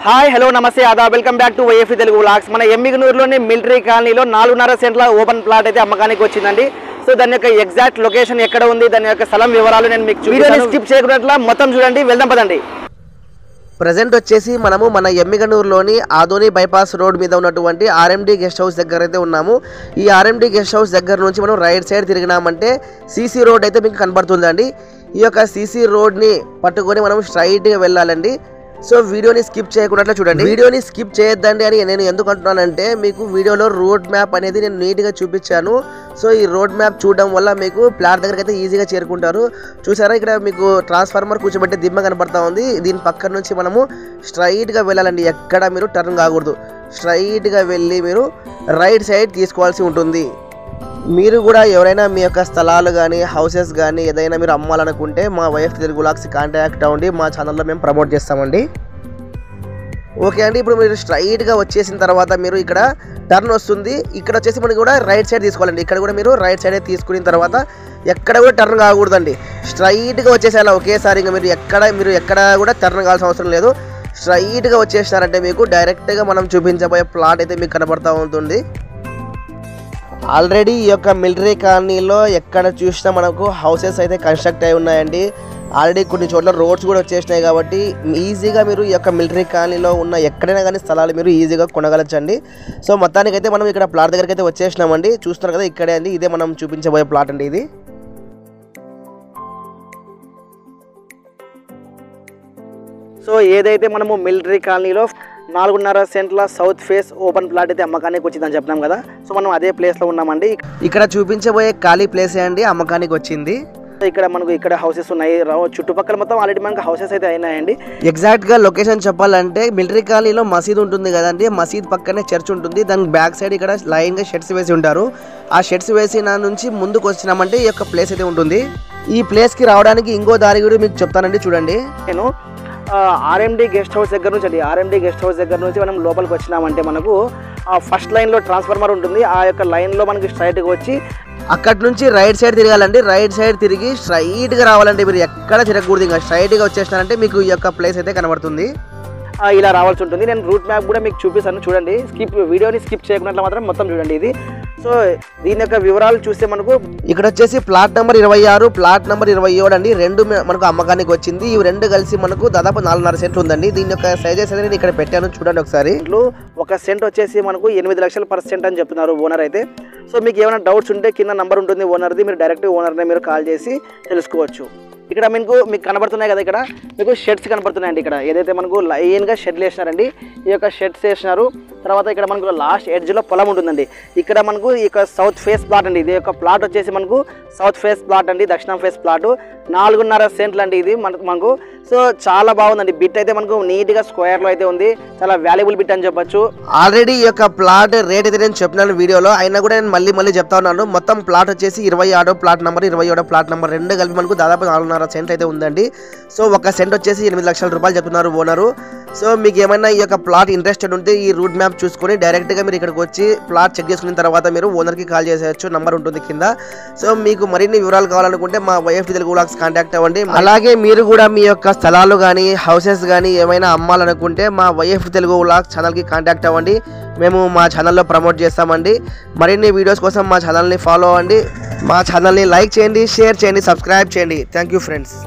Hi hello నమస్తే ఆదాబ్ welcome back to YF Telugu vlogs. మన ఎమ్మిగనూరులోని మిలిటరీ కాలనీలో 4.5 సెంట్ల ఓపెన్ ప్లాట్ అయితే అమ్మకానికి వచ్చిందండి. సో దాని యొక్క ఎగ్జాక్ట్ లొకేషన్ ఎక్కడ ఉంది, దాని యొక్క స్థలం వివరాలు నేను మీకు వీడియోని స్కిప్ చేయకుండా మొత్తం చూడండి. వెళ్దాం పదండి. ప్రజెంట్ వచ్చేసి మనము మన ఎమ్మిగనూరులోని ఆదోని బైపాస్ రోడ్ మీద ఉన్నటువంటి ఆర్ఎండి గెస్ట్ హౌస్ దగ్గర అయితే ఉన్నాము. ఈ ఆర్ఎండి గెస్ట్ హౌస్ దగ్గర నుంచి మనం రైట్ సైడ్ తిరిగినామంటే సీసీ రోడ్ అయితే మీకు కనబడుతుందండి. ఈ యొక్క సీసీ రోడ్ని పట్టుకొని మనం స్ట్రైట్గా వెళ్ళాలండి. సో వీడియోని స్కిప్ చేయకుండా చూడండి. వీడియోని స్కిప్ చేయొద్దండి అని నేను ఎందుకు అంటున్నానంటే మీకు వీడియోలో రోడ్ మ్యాప్ అనేది నేను నీట్గా చూపించాను. సో ఈ రోడ్ మ్యాప్ చూడడం వల్ల మీకు ప్లాట్ దగ్గరికి అయితే ఈజీగా చేరుకుంటారు. చూసారా, ఇక్కడ మీకు ట్రాన్స్ఫార్మర్ కూర్చోబెట్టే దిమ్మ కనబడతా ఉంది. దీని పక్కన నుంచి మనము స్ట్రైట్గా వెళ్ళాలండి. ఎక్కడ మీరు టర్న్ కాకూడదు. స్ట్రైట్గా వెళ్ళి మీరు రైట్ సైడ్ తీసుకోవాల్సి ఉంటుంది. మీరు కూడా ఎవరైనా మీ యొక్క స్థలాలు కానీ హౌసెస్ కానీ ఏదైనా మీరు అమ్మాలనుకుంటే మా వైఎఫ్ తెలుగు వ్లాగ్స్ కాంటాక్ట్ అవ్వండి. మా ఛానల్లో మేము ప్రమోట్ చేస్తామండి. ఓకే అండి, ఇప్పుడు మీరు స్ట్రైట్గా వచ్చేసిన తర్వాత మీరు ఇక్కడ టర్న్ వస్తుంది. ఇక్కడ వచ్చేసి మనకి కూడా రైట్ సైడ్ తీసుకోవాలండి. ఇక్కడ కూడా మీరు రైట్ సైడే తీసుకున్న తర్వాత ఎక్కడ కూడా టర్న్ కాకూడదండి. స్ట్రైట్గా వచ్చేసేలా ఒకేసారి ఇంకా మీరు ఎక్కడ కూడా టర్న్ కావాల్సిన అవసరం లేదు. స్ట్రైట్గా వచ్చేసినారంటే మీకు డైరెక్ట్గా మనం చూపించబోయే ప్లాట్ అయితే మీకు కనబడతా ఉంటుంది. ఆల్రెడీ ఈ యొక్క మిలిటరీ కాలనీలో ఎక్కడ చూసినా మనకు హౌసెస్ అయితే కన్స్ట్రక్ట్ అయి ఉన్నాయండి. ఆల్రెడీ కొన్ని చోట్ల రోడ్స్ కూడా వచ్చేసినాయి కాబట్టి ఈజీగా మీరు ఈ యొక్క మిలిటరీ కాలనీలో ఉన్న ఎక్కడైనా కానీ స్థలాలు మీరు ఈజీగా కొనగలచ్చండి. సో మొత్తానికైతే మనం ఇక్కడ ప్లాట్ దగ్గరికి అయితే వచ్చేసినామండి. చూస్తున్నారు కదా, ఇక్కడే అండి, ఇదే మనం చూపించబోయే ప్లాట్ అండి ఇది. సో ఏదైతే మనము మిలిటరీ కాలనీలో 4.5 సెంట్ల సౌత్ ఫేస్ ఓపెన్ ప్లాట్ అయితే అమ్మకానికి వచ్చిందని చెప్పినాం కదా. సో మనం అదే ప్లేస్లో ఉన్నామండి. ఇక్కడ చూపించబోయే ఖాళీ ప్లేసే అండి అమ్మకానికి వచ్చింది. ఇక్కడ మనకు ఇక్కడ హౌసెస్ ఉన్నాయి. చుట్టుపక్కల మొత్తం ఆల్రెడీ మనకు హౌసెస్ అయితే అయినాయండి. ఎగ్జాక్ట్గా లొకేషన్ చెప్పాలంటే మిలిటరీ కాలనీలో మసీద్ ఉంటుంది కదండి. మసీద్ పక్కనే చర్చ్ ఉంటుంది. దానికి బ్యాక్ సైడ్ ఇక్కడ లైన్గా షెడ్స్ వేసి ఉంటారు. ఆ షెడ్స్ వేసిన నుంచి ముందుకు వచ్చినామంటే ఈ యొక్క ప్లేస్ అయితే ఉంటుంది. ఈ ప్లేస్కి రావడానికి ఇంకో దారి కూడా మీకు చెప్తానండి, చూడండి. నేను ఆర్ఎండి గెస్ట్ హౌస్ దగ్గర నుంచి అండి, ఆర్ఎండి గెస్ట్ హౌస్ దగ్గర నుంచి మనం లోపలికి వచ్చినామంటే మనకు ఫస్ట్ లైన్లో ట్రాన్స్ఫార్మర్ ఉంటుంది. ఆ యొక్క లైన్లో మనకి స్ట్రైట్గా వచ్చి అక్కడి నుంచి రైట్ సైడ్ తిరగాలండి. రైట్ సైడ్ తిరిగి స్ట్రైట్గా రావాలండి. మీరు ఎక్కడ తిరగకూడదు. ఇంకా స్ట్రైట్గా వచ్చేసినారంటే మీకు ఈ యొక్క ప్లేస్ అయితే కనబడుతుంది. ఇలా రావాల్సి ఉంటుంది. నేను రూట్ మ్యాప్ కూడా మీకు చూపిస్తాను, చూడండి. వీడియోని స్కిప్ చేయకుండా మాత్రం మొత్తం చూడండి ఇది. సో దీని యొక్క వివరాలు చూస్తే మనకు ఇక్కడ వచ్చేసి ప్లాట్ నెంబర్ 26, ప్లాట్ నెంబర్ 27 అండి. రెండు మనకు అమ్మకానికి వచ్చింది. ఇవి రెండు కలిసి మనకు దాదాపు 4.5 సెంట్లు ఉందండి. దీని యొక్క సైజెస్ అనేది నేను ఇక్కడ పెట్టాను, చూడండి ఒకసారి. ఒక సెంట్ వచ్చేసి మనకు 8 లక్షలు పర్ సెంట్ అని చెప్తున్నారు ఓనర్ అయితే. సో మీకు ఏమైనా డౌట్స్ ఉంటే కింద నంబర్ ఉంటుంది ఓనర్ది, మీరు డైరెక్ట్ ఓనర్నే మీరు కాల్ చేసి తెలుసుకోవచ్చు. ఇక్కడ మీకు కనబడుతున్నాయి కదా, ఇక్కడ మీకు షెడ్స్ కనబడుతున్నాయండి. ఇక్కడ ఏదైతే మనకు లైన్గా షెడ్లు వేసినారండి, ఈ యొక్క షెడ్స్ వేసినారు. తర్వాత ఇక్కడ మనకు లాస్ట్ ఎడ్జ్లో పొలం ఉంటుందండి. ఇక్కడ మనకు ఈ యొక్క సౌత్ ఫేస్ ప్లాట్ అండి. ఇది యొక్క ప్లాట్ వచ్చేసి మనకు సౌత్ ఫేస్ ప్లాట్ అండి, దక్షిణం ఫేస్ ప్లాట్. 4.5 సెంట్లు అండి ఇది మనకు. సో చాలా బాగుందండి. బిట్ అయితే మనకు నీట్గా స్క్వేర్లో అయితే ఉంది. చాలా వాల్యుబుల్ బిట్ అని చెప్పొచ్చు. ఆల్రెడీ ఈ యొక్క ప్లాట్ రేట్ అయితే నేను చెప్పినాను వీడియోలో, అయినా కూడా నేను మళ్ళీ చెప్తా ఉన్నాను. మొత్తం ప్లాట్ వచ్చేసి 26 ప్లాట్ నెంబర్, 27 ప్లాట్ నెంబర్ రెండు కలిపి మనకు దాదాపు 4.5 సెంట్ అయితే ఉందండి. సో ఒక సెంట్ వచ్చేసి 8 లక్షల రూపాయలు చెప్తున్నారు ఓనరు. సో మీకు ఏమైనా ఈ యొక్క ప్లాట్ ఇంట్రెస్టెడ్ ఉంటే ఈ రూట్ మ్యాప్ చూసుకొని డైరెక్ట్గా మీరు ఇక్కడికి వచ్చి ప్లాట్ చెక్ చేసుకున్న తర్వాత మీరు ఓనర్కి కాల్ చేసేయచ్చు. నంబర్ ఉంటుంది కింద. సో మీకు మరిన్ని వివరాలు కావాలనుకుంటే మా వైఎఫ్ తెలుగు వ్లాగ్స్ కాంటాక్ట్ అవ్వండి. అలాగే మీరు కూడా మీ యొక్క స్థలాలు కానీ హౌసెస్ కానీ ఏమైనా అమ్మాలనుకుంటే మా వైఎఫ్ తెలుగు వ్లాగ్స్ ఛానల్కి కాంటాక్ట్ అవ్వండి. మేము మా ఛానల్లో ప్రమోట్ చేస్తామండి. మరిన్ని వీడియోస్ కోసం మా ఛానల్ని ఫాలో అవ్వండి. మా ఛానల్ని లైక్ చేయండి, షేర్ చేయండి, సబ్స్క్రైబ్ చేయండి. Thank you friends.